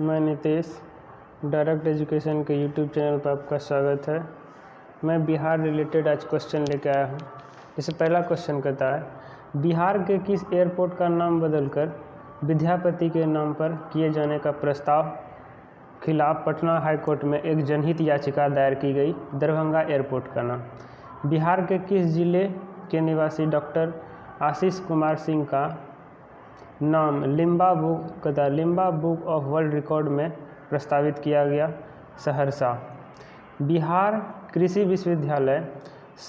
मैं Nitesh, direct education के YouTube channel पर आपका स्वागत है। मैं बिहार रिलेटेड आज क्वेश्चन लेके आया हूँ। जैसे पहला क्वेश्चन कहता है, बिहार के किस एयरपोर्ट का नाम बदलकर विद्यापति के नाम पर किए जाने का प्रस्ताव खिलाफ पटना हाई कोर्ट में एक जनहित याचिका दायर की गई। दरभंगा एयरपोर्ट का नाम। बिहार के किस जिले के निवासी डॉक्टर आशीष कुमार सिंह का नाम Limba book of world record में प्रस्तावित किया गया। सहरसा। बिहार कृषि विश्वविद्यालय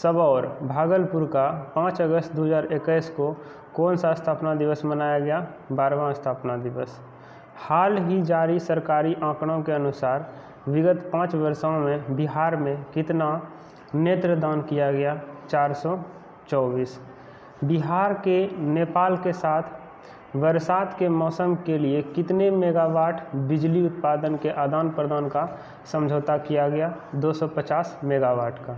सबौर भागलपुर का 5 अगस्त 2021 को कौन सा स्थापना दिवस मनाया गया? 12वां स्थापना दिवस। हाल ही जारी सरकारी आंकड़ों के अनुसार विगत 5 वर्षों में बिहार में कितना नेत्रदान किया गया? 424। बिहार के नेपाल के साथ बरसात के मौसम के लिए कितने मेगावाट बिजली उत्पादन के आदान प्रदान का समझौता किया गया? 250 मेगावाट का।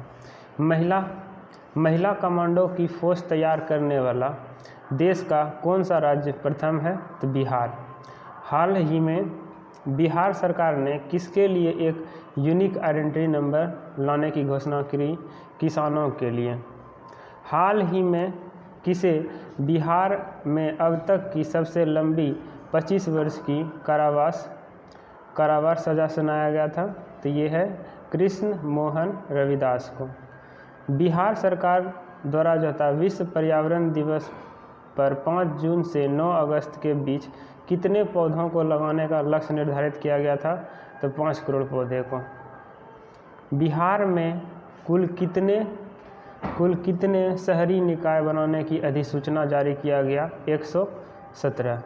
महिला कमांडो की फौज तैयार करने वाला देश का कौन सा राज्य प्रथम है? तो बिहार। हाल ही में बिहार सरकार ने किसके लिए एक यूनिक आइडेंटिटी नंबर लाने की घोषणा की? किसानों के लिए। हाल ही में किसे बिहार में अब तक की सबसे लंबी 25 वर्ष की कारावास सज़ा सुनाया गया था? तो ये है कृष्ण मोहन रविदास को। बिहार सरकार द्वारा जो था विश्व पर्यावरण दिवस पर 5 जून से 9 अगस्त के बीच कितने पौधों को लगाने का लक्ष्य निर्धारित किया गया था? तो 5 करोड़ पौधे को। बिहार में कुल कितने शहरी निकाय बनाने की अधिसूचना जारी किया गया? 117।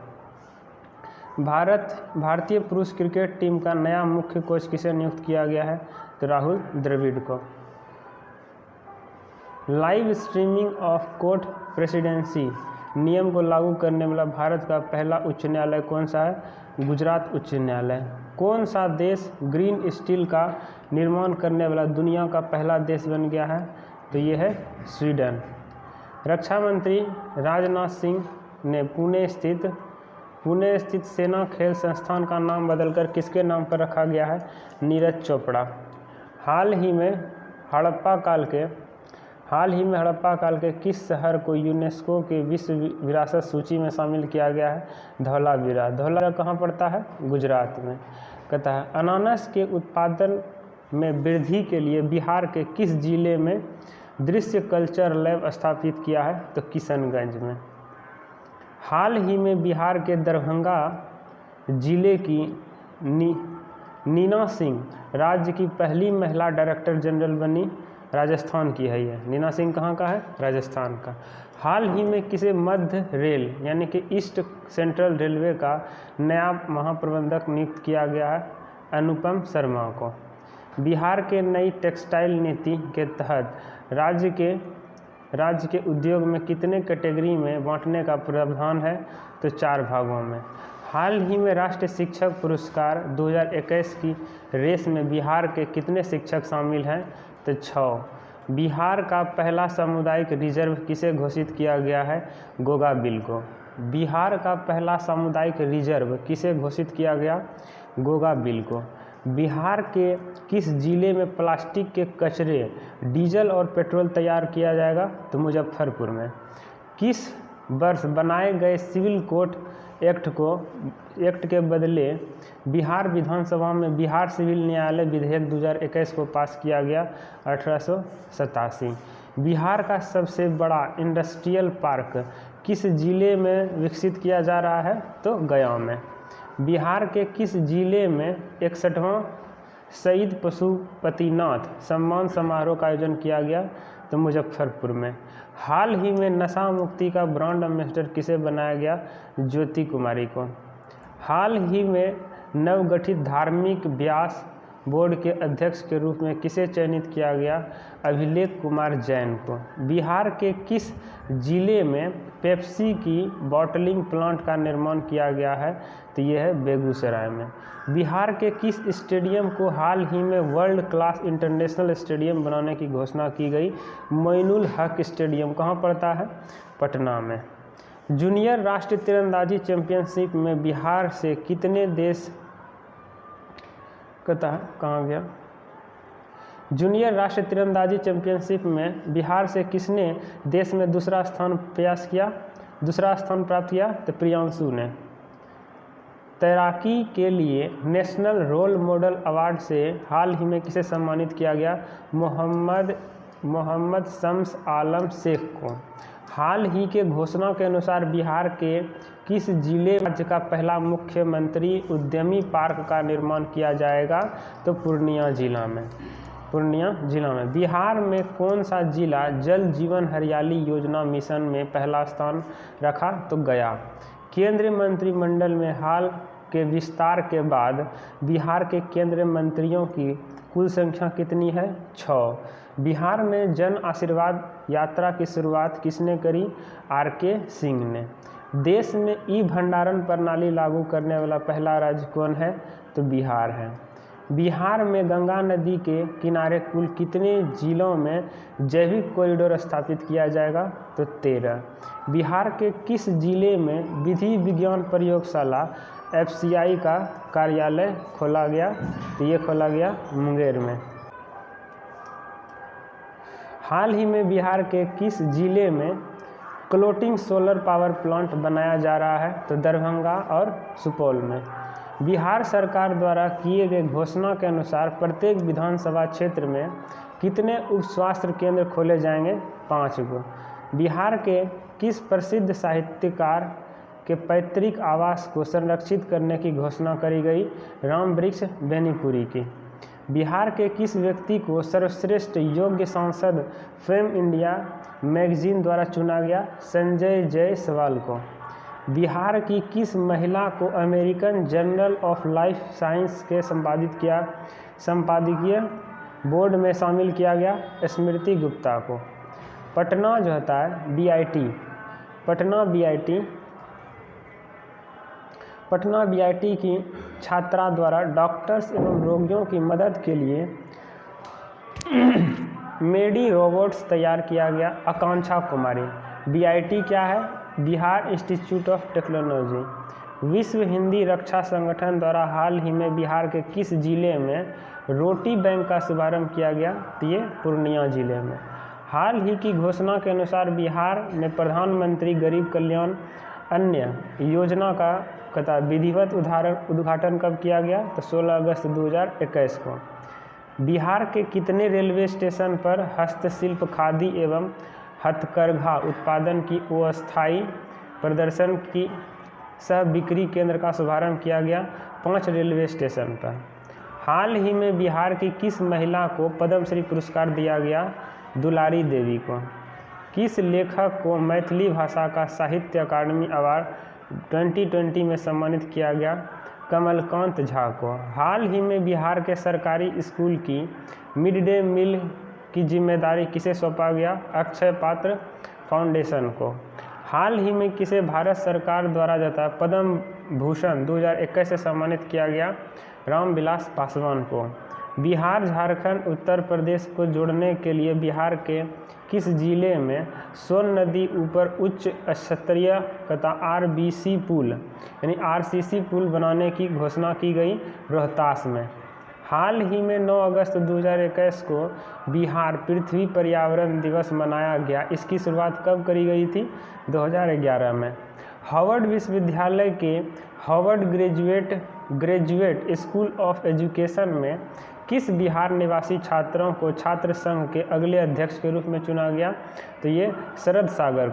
भारतीय पुरुष क्रिकेट टीम का नया मुख्य कोच किसे नियुक्त किया गया है? तो राहुल द्रविड़ को। Live streaming of court presidency नियम को लागू करने वाला भारत का पहला उच्च न्यायालय कौन सा है? गुजरात उच्च न्यायालय। कौन सा देश ग्रीन स्टील का निर्माण करने वाला दुनिया का पहला देश बन गया है? तो ये है स्वीडन। रक्षा मंत्री राजनाथ सिंह ने पुणे स्थित सेना खेल संस्थान का नाम बदलकर किसके नाम पर रखा गया है? नीरज चोपड़ा। हाल ही में हड़प्पा काल के किस शहर को यूनेस्को के विश्व विरासत सूची में शामिल किया गया है? धौलावीरा। धौलावीरा कहाँ पड़ता है? गुजरात में। कहता है, अनानास के उत्पादन में वृद्धि के लिए बिहार के किस जिले में दृश्य कल्चर लैब स्थापित किया है? तो किशनगंज में। हाल ही में बिहार के दरभंगा जिले की नीना सिंह राज्य की पहली महिला डायरेक्टर जनरल बनी। राजस्थान की है ये। नीना सिंह कहाँ का है? राजस्थान का। हाल ही में किसे मध्य रेल यानी कि ईस्ट सेंट्रल रेलवे का नया महाप्रबंधक नियुक्त किया गया है? अनुपम शर्मा को। बिहार के नई टेक्सटाइल नीति के तहत राज्य के उद्योग में कितने कैटेगरी में बांटने का प्रावधान है? तो 4 भागों में। हाल ही में राष्ट्रीय शिक्षक पुरस्कार 2021 की रेस में बिहार के कितने शिक्षक शामिल हैं? तो 6। बिहार का पहला सामुदायिक रिजर्व किसे घोषित किया गया है? गोगा बिल को। बिहार का पहला सामुदायिक रिजर्व किसे घोषित किया गया? गोगा बिल को। बिहार के किस जिले में प्लास्टिक के कचरे, डीजल और पेट्रोल तैयार किया जाएगा? तो मुजफ्फरपुर में। किस वर्ष बनाए गए सिविल कोड एक्ट के बदले बिहार विधानसभा में बिहार सिविल न्यायालय विधेयक 2021 को पास किया गया? 1887। बिहार का सबसे बड़ा इंडस्ट्रियल पार्क किस जिले में विकसित किया जा रहा है? तो गया में। बिहार के किस जिले में 61वां शहीद पशुपतिनाथ सम्मान समारोह का आयोजन किया गया? तो मुजफ्फरपुर में। हाल ही में नशा मुक्ति का ब्रांड एम्बेसडर किसे बनाया गया? ज्योति कुमारी को। हाल ही में नवगठित धार्मिक व्यास बोर्ड के अध्यक्ष के रूप में किसे चयनित किया गया? अभिलेख कुमार जैन को। बिहार के किस जिले में पेप्सी की बॉटलिंग प्लांट का निर्माण किया गया है? तो ये है बेगूसराय में। बिहार के किस स्टेडियम को हाल ही में वर्ल्ड क्लास इंटरनेशनल स्टेडियम बनाने की घोषणा की गई? मोइनुल हक स्टेडियम। कहाँ पड़ता है? पटना में। जूनियर राष्ट्रीय तीरंदाजी चैंपियनशिप में बिहार से कितने देश कहता है कहाँ गया, जूनियर राष्ट्रीय तीरंदाजी चैंपियनशिप में बिहार से किसने देश में दूसरा स्थान प्राप्त किया, तो प्रियांशु ने। तैराकी के लिए नेशनल रोल मॉडल अवार्ड से हाल ही में किसे सम्मानित किया गया, मोहम्मद शम्स आलम शेख को। हाल ही के घोषणा के अनुसार बिहार के किस जिले राज्य का पहला मुख्यमंत्री उद्यमी पार्क का निर्माण किया जाएगा, तो पूर्णिया जिला में। बिहार में कौन सा जिला जल जीवन हरियाली योजना मिशन में पहला स्थान रखा, तो गया। केंद्रीय मंत्रिमंडल में हाल के विस्तार के बाद बिहार के केंद्रीय मंत्रियों की कुल संख्या कितनी है, 6। बिहार में जन आशीर्वाद यात्रा की शुरुआत किसने करी, आर.के. सिंह ने। देश में ई भंडारण प्रणाली लागू करने वाला पहला राज्य कौन है, तो बिहार है। बिहार में गंगा नदी के किनारे कुल कितने जिलों में जैविक कॉरिडोर स्थापित किया जाएगा, तो 13। बिहार के किस जिले में विधि विज्ञान प्रयोगशाला FCI का कार्यालय खोला गया, तो ये खोला गया मुंगेर में। हाल ही में बिहार के किस जिले में फ्लोटिंग सोलर पावर प्लांट बनाया जा रहा है, तो दरभंगा और सुपौल में। बिहार सरकार द्वारा किए गए घोषणा के अनुसार प्रत्येक विधानसभा क्षेत्र में कितने उप स्वास्थ्य केंद्र खोले जाएंगे, 5 गो। बिहार के किस प्रसिद्ध साहित्यकार के पैतृक आवास को संरक्षित करने की घोषणा करी गई, रामवृक्ष बेनीपुरी की। बिहार के किस व्यक्ति को सर्वश्रेष्ठ योग्य सांसद फेम इंडिया मैगजीन द्वारा चुना गया, संजय जायसवाल को। बिहार की किस महिला को American journal of life science के संपादकीय बोर्ड में शामिल किया गया, स्मृति गुप्ता को। पटना जो होता है पटना बीआईटी की छात्रा द्वारा डॉक्टर्स एवं रोगियों की मदद के लिए मेडी रोबोट्स तैयार किया गया, आकांक्षा कुमारी। बीआईटी क्या है, बिहार इंस्टीट्यूट ऑफ टेक्नोलॉजी। विश्व हिंदी रक्षा संगठन द्वारा हाल ही में बिहार के किस जिले में रोटी बैंक का शुभारंभ किया गया, तो ये पूर्णिया जिले में। हाल ही की घोषणा के अनुसार बिहार में प्रधानमंत्री गरीब कल्याण अन्न योजना का विधिवत उद्घाटन कब किया गया, तो 16 अगस्त 2021 को। बिहार के कितने रेलवे स्टेशन पर हस्तशिल्प खादी एवं हथकरघा उत्पादन की अस्थायी प्रदर्शन की सह बिक्री केंद्र का शुभारंभ किया गया, 5 रेलवे स्टेशन पर। हाल ही में बिहार की किस महिला को पद्मश्री पुरस्कार दिया गया, दुलारी देवी को। किस लेखक को मैथिली भाषा का साहित्य अकादमी अवार्ड 2020 में सम्मानित किया गया, कमलकांत झा को। हाल ही में बिहार के सरकारी स्कूल की मिड डे मील की जिम्मेदारी किसे सौंपा गया, अक्षय पात्र फाउंडेशन को। हाल ही में किसे भारत सरकार द्वारा पद्म भूषण 2021 से सम्मानित किया गया, रामविलास पासवान को। बिहार झारखंड उत्तर प्रदेश को जोड़ने के लिए बिहार के किस जिले में सोन नदी ऊपर उच्च स्तरीय RBC पुल यानी RCC पुल बनाने की घोषणा की गई, रोहतास में। हाल ही में 9 अगस्त 2021 को बिहार पृथ्वी पर्यावरण दिवस मनाया गया। इसकी शुरुआत कब करी गई थी, 2011 में। हार्वर्ड विश्वविद्यालय के Harvard graduate school of education में किस बिहार निवासी छात्रों को छात्र संघ के अगले अध्यक्ष के रूप में चुना गया, तो ये शरद सागर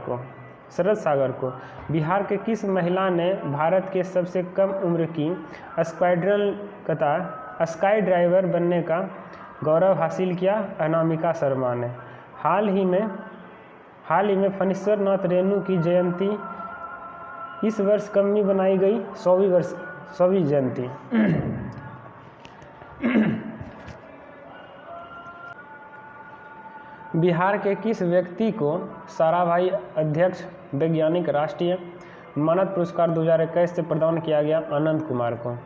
को। बिहार के किस महिला ने भारत के सबसे कम उम्र की स्काई ड्राइवर बनने का गौरव हासिल किया, अनामिका शर्मा ने। हाल ही में फणीश्वर नाथ रेणु की जयंती इस वर्ष कब में बनाई गई, 100वीं जयंती। बिहार के किस व्यक्ति को साराभाई अध्यक्ष वैज्ञानिक राष्ट्रीय मानद पुरस्कार 2021 से प्रदान किया गया, अनंत कुमार को।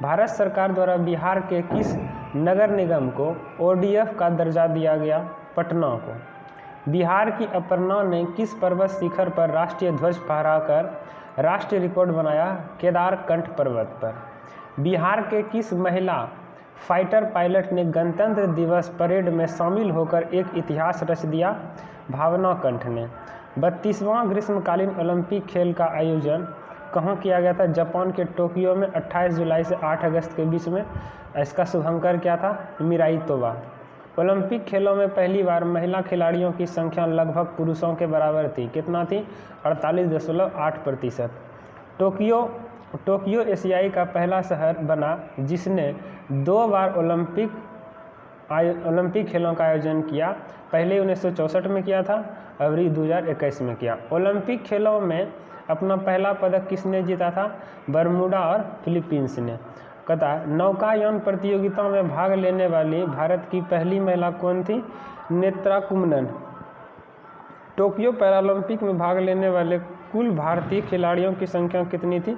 भारत सरकार द्वारा बिहार के किस नगर निगम को ODF का दर्जा दिया गया, पटना को। बिहार की अपर्णा ने किस पर्वत शिखर पर राष्ट्रीय ध्वज फहराकर राष्ट्रीय रिकॉर्ड बनाया, केदारकंठ पर्वत पर। बिहार के किस महिला फाइटर पायलट ने गणतंत्र दिवस परेड में शामिल होकर एक इतिहास रच दिया? भावना कंठ ने। 32वां ग्रीष्मकालीन ओलंपिक खेल का आयोजन कहाँ किया गया था? जापान के टोक्यो में 28 जुलाई से 8 अगस्त के बीच में। इसका शुभंकर क्या था? मिराई तोबा। ओलंपिक खेलों में पहली बार महिला खिलाड़ियों की संख्या लगभग पुरुषों के बराबर थी। कितना थी? 48.8%। टोक्यो एशियाई का पहला शहर बना जिसने 2 बार ओलंपिक खेलों का आयोजन किया। पहले 1964 में किया था, अभी 2021 में किया। ओलंपिक खेलों में अपना पहला पदक किसने जीता था? बरमूडा और फिलीपींस ने। कहता है नौकायान प्रतियोगिता में भाग लेने वाली भारत की पहली महिला कौन थी? नेत्रा कुम्मनन। टोक्यो पैरालंपिक में भाग लेने वाले कुल भारतीय खिलाड़ियों की संख्या कितनी थी?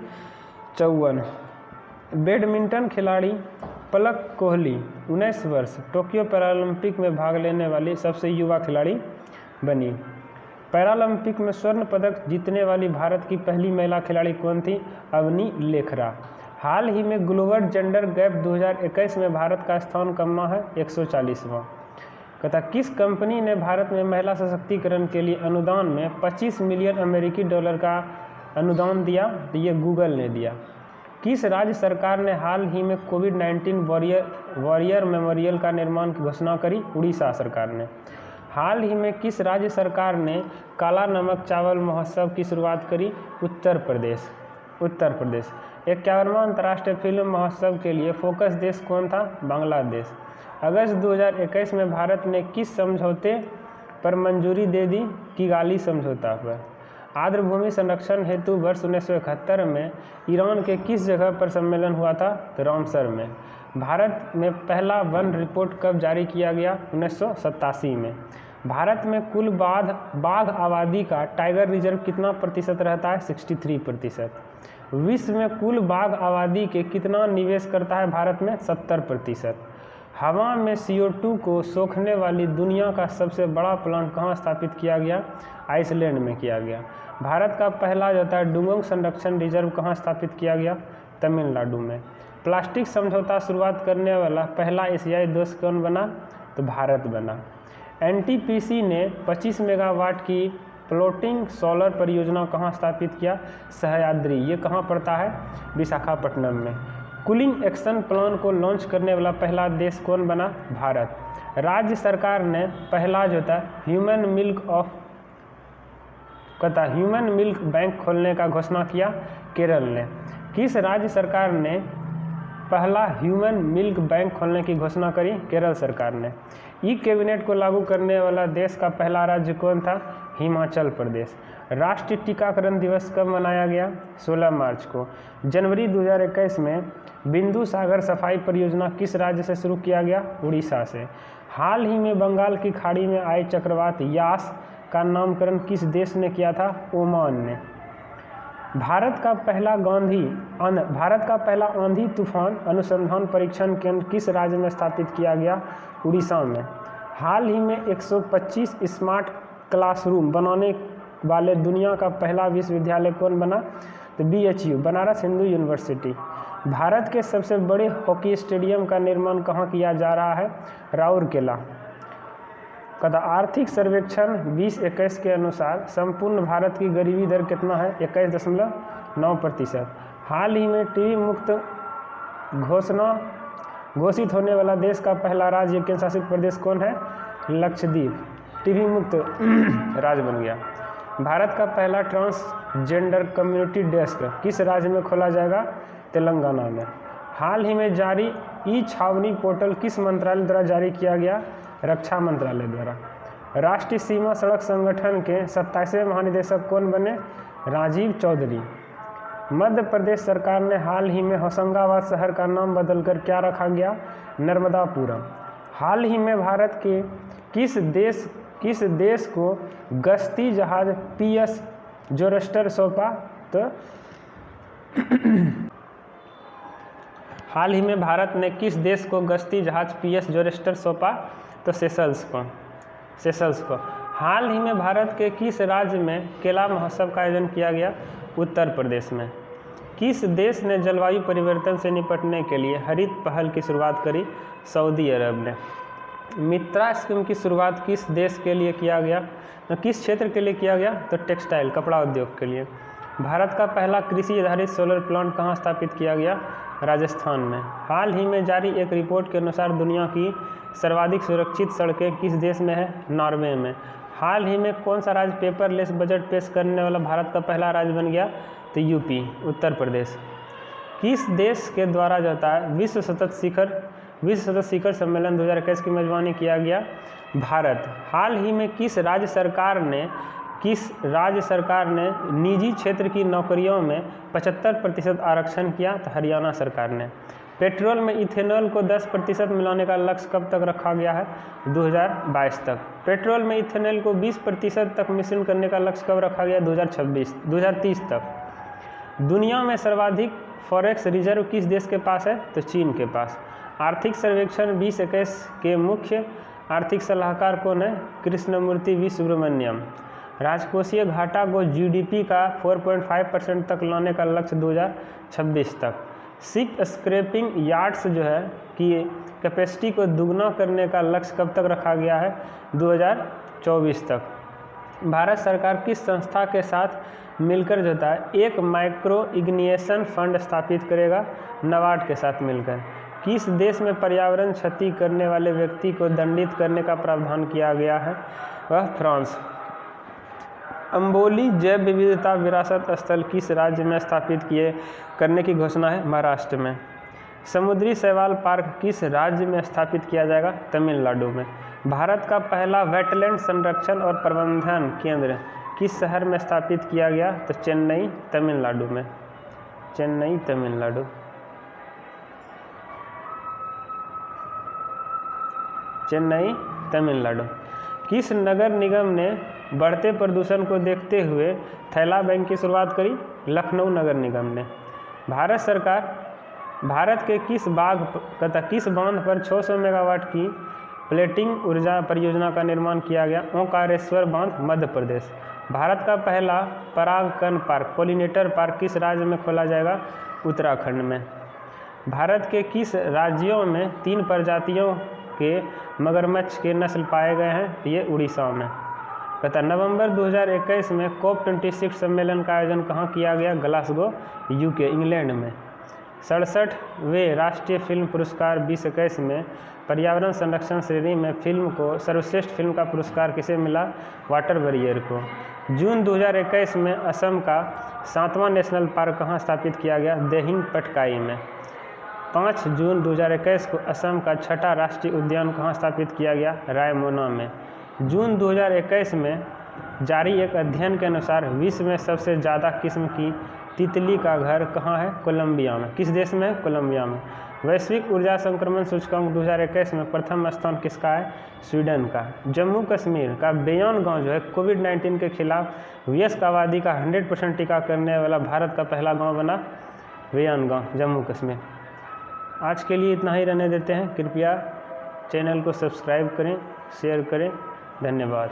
54। बैडमिंटन खिलाड़ी पलक कोहली 19 वर्ष टोक्यो पैरालंपिक में भाग लेने वाली सबसे युवा खिलाड़ी बनी। पैरालंपिक में स्वर्ण पदक जीतने वाली भारत की पहली महिला खिलाड़ी कौन थी? अवनी लेखरा। हाल ही में ग्लोबल जेंडर गैप 2021 में भारत का स्थान कमा है 140वां। कहता किस कंपनी ने भारत में महिला सशक्तिकरण के लिए अनुदान में 25 मिलियन अमेरिकी डॉलर का अनुदान दिया? तो ये गूगल ने दिया। किस राज्य सरकार ने हाल ही में कोविड-19 वॉरियर मेमोरियल का निर्माण की घोषणा करी? उड़ीसा सरकार ने। हाल ही में किस राज्य सरकार ने काला नमक चावल महोत्सव की शुरुआत करी? उत्तर प्रदेश। 51वां अंतर्राष्ट्रीय फिल्म महोत्सव के लिए फोकस देश कौन था? बांग्लादेश। अगस्त 2021 में भारत ने किस समझौते पर मंजूरी दे दी? किगाली समझौता पर। आर्द्रभूमि संरक्षण हेतु वर्ष 1971 में ईरान के किस जगह पर सम्मेलन हुआ था? तो रामसर में। भारत में पहला वन रिपोर्ट कब जारी किया गया? 1987 में। भारत में कुल बाघ आबादी का टाइगर रिजर्व कितना प्रतिशत रहता है? 63%। विश्व में कुल बाघ आबादी के कितना निवेश करता है भारत में? 70%। हवा में CO2 को सोखने वाली दुनिया का सबसे बड़ा प्लांट कहाँ स्थापित किया गया? आइसलैंड में किया गया। भारत का पहला जो था डुंगोंग संरक्षण रिजर्व कहाँ स्थापित किया गया? तमिलनाडु में। प्लास्टिक समझौता शुरुआत करने वाला पहला एशियाई देश कौन बना? तो भारत बना। NTPC ने 25 मेगावाट की फ्लोटिंग सोलर परियोजना कहाँ स्थापित किया? सह्याद्री। ये कहाँ पड़ता है? विशाखापट्टनम में। कूलिंग एक्शन प्लान को लॉन्च करने वाला पहला देश कौन बना? भारत। राज्य सरकार ने पहला जो था ह्यूमन मिल्क बैंक खोलने का घोषणा किया? केरल ने। किस राज्य सरकार ने पहला ह्यूमन मिल्क बैंक खोलने की घोषणा करी? केरल सरकार ने। कैबिनेट को लागू करने वाला देश का पहला राज्य कौन था? हिमाचल प्रदेश। राष्ट्रीय टीकाकरण दिवस कब मनाया गया? 16 मार्च को। जनवरी 2021 में बिंदु सागर सफाई परियोजना किस राज्य से शुरू किया गया? उड़ीसा से। हाल ही में बंगाल की खाड़ी में आए चक्रवात यास का नामकरण किस देश ने किया था? ओमान ने। भारत का पहला आंधी तूफान अनुसंधान परीक्षण केंद्र किस राज्य में स्थापित किया गया? उड़ीसा में। हाल ही में 125 स्मार्ट क्लासरूम बनाने वाले दुनिया का पहला विश्वविद्यालय कौन बना? तो BHU बनारस हिंदू यूनिवर्सिटी। भारत के सबसे बड़े हॉकी स्टेडियम का निर्माण कहाँ किया जा रहा है? राउरकेला। आर्थिक सर्वेक्षण 2021 के अनुसार संपूर्ण भारत की गरीबी दर कितना है? 21.9%। हाल ही में टीबी मुक्त घोषित होने वाला देश का पहला राज्य केंद्र शासित प्रदेश कौन है? लक्षद्वीप। टीबी मुक्त राज्य बन गया। भारत का पहला ट्रांसजेंडर कम्युनिटी डेस्क किस राज्य में खोला जाएगा? तेलंगाना में। हाल ही में जारी छावनी पोर्टल किस मंत्रालय द्वारा जारी किया गया? रक्षा मंत्रालय द्वारा। राष्ट्रीय सीमा सड़क संगठन के 27वें महानिदेशक कौन बने? राजीव चौधरी। मध्य प्रदेश सरकार ने हाल ही में होशंगाबाद शहर का नाम बदलकर क्या रखा गया? नर्मदापुरम। हाल ही में भारत के किस देश को गश्ती जहाज PS जोरेस्टर सौंपा? तो हाल ही में भारत ने किस देश को गश्ती जहाज PS जोरेस्टर सौंपा? तो सेशल्स को। हाल ही में भारत के किस राज्य में केला महोत्सव का आयोजन किया गया? उत्तर प्रदेश में। किस देश ने जलवायु परिवर्तन से निपटने के लिए हरित पहल की शुरुआत करी? सऊदी अरब ने। मित्रा स्कीम की शुरुआत किस देश के लिए किया गया? तो किस क्षेत्र के लिए किया गया? तो टेक्सटाइल, कपड़ा उद्योग के लिए। भारत का पहला कृषि आधारित सोलर प्लांट कहाँ स्थापित किया गया? राजस्थान में। हाल ही में जारी एक रिपोर्ट के अनुसार दुनिया की सर्वाधिक सुरक्षित सड़कें किस देश में है? नॉर्वे में। हाल ही में कौन सा राज्य पेपरलेस बजट पेश करने वाला भारत का पहला राज्य बन गया? तो यूपी, उत्तर प्रदेश। किस देश के द्वारा जो होता है विश्व सतत शिखर सम्मेलन 2021 की मेजबानी किया गया? भारत। हाल ही में किस राज्य सरकार ने निजी क्षेत्र की नौकरियों में 75% आरक्षण किया? तो हरियाणा सरकार ने। पेट्रोल में इथेनॉल को 10% मिलाने का लक्ष्य कब तक रखा गया है? 2022 तक। पेट्रोल में इथेनॉल को 20% तक मिश्रण करने का लक्ष्य कब रखा गया? 2030 तक। दुनिया में सर्वाधिक फॉरेक्स रिजर्व किस देश के पास है? तो चीन के पास। आर्थिक सर्वेक्षण 2021 के मुख्य आर्थिक सलाहकार कौन है? कृष्णमूर्ति वी सुब्रमण्यम। राजकोषीय घाटा को जीडीपी का 4.5% तक लाने का लक्ष्य 2026 तक। शिप स्क्रैपिंग यार्ड्स जो है कि कैपेसिटी को दुगना करने का लक्ष्य कब तक रखा गया है? 2024 तक। भारत सरकार किस संस्था के साथ मिलकर जो है एक माइक्रो इग्निएशन फंड स्थापित करेगा? नाबार्ड के साथ मिलकर। किस देश में पर्यावरण क्षति करने वाले व्यक्ति को दंडित करने का प्रावधान किया गया है? वह फ्रांस। अंबोली जैव विविधता विरासत स्थल किस राज्य में स्थापित करने की घोषणा है? महाराष्ट्र में। समुद्री शैवाल पार्क किस राज्य में स्थापित किया जाएगा? तमिलनाडु में। भारत का पहला वेटलैंड संरक्षण और प्रबंधन केंद्र किस शहर में स्थापित किया गया? तो चेन्नई, तमिलनाडु में। चेन्नई, तमिलनाडु। चेन्नई, तमिलनाडु। किस नगर निगम ने बढ़ते प्रदूषण को देखते हुए थैला बैंक की शुरुआत करी? लखनऊ नगर निगम ने। भारत सरकार भारत के किस बांध पर 600 मेगावाट की प्लेटिंग ऊर्जा परियोजना का निर्माण किया गया? ओंकारेश्वर बांध, मध्य प्रदेश। भारत का पहला परागकण पार्क, पॉलिनेटर पार्क किस राज्य में खोला जाएगा? उत्तराखंड में। भारत के किस राज्यों में 3 प्रजातियों के मगरमच्छ के नस्ल पाए गए हैं? ये उड़ीसा में। नवंबर 2021 में COP26 सम्मेलन का आयोजन कहाँ किया गया? ग्लासगो, यूके, इंग्लैंड में। 67वें राष्ट्रीय फिल्म पुरस्कार 2021 में पर्यावरण संरक्षण श्रेणी में फिल्म को सर्वश्रेष्ठ फिल्म का पुरस्कार किसे मिला? वाटर वॉरियर को। जून 2021 में असम का 7वां नेशनल पार्क कहाँ स्थापित किया गया? देहिंग पटकाई में। 5 जून 2021 को असम का 6ठा राष्ट्रीय उद्यान कहाँ स्थापित किया गया? रायमोना में। जून 2021 में जारी एक अध्ययन के अनुसार विश्व में सबसे ज़्यादा किस्म की तितली का घर कहाँ है? कोलंबिया में। किस देश में? कोलंबिया में। वैश्विक ऊर्जा संक्रमण सूचकांक 2021 में प्रथम स्थान किसका है? स्वीडन का। जम्मू कश्मीर का बेयान गांव जो है कोविड-19 के खिलाफ वयस्क आबादी का 100% टीका करने वाला भारत का पहला गाँव बना बेयान गाँव, जम्मू कश्मीर। आज के लिए इतना ही रहने देते हैं। कृपया चैनल को सब्सक्राइब करें, शेयर करें। धन्यवाद।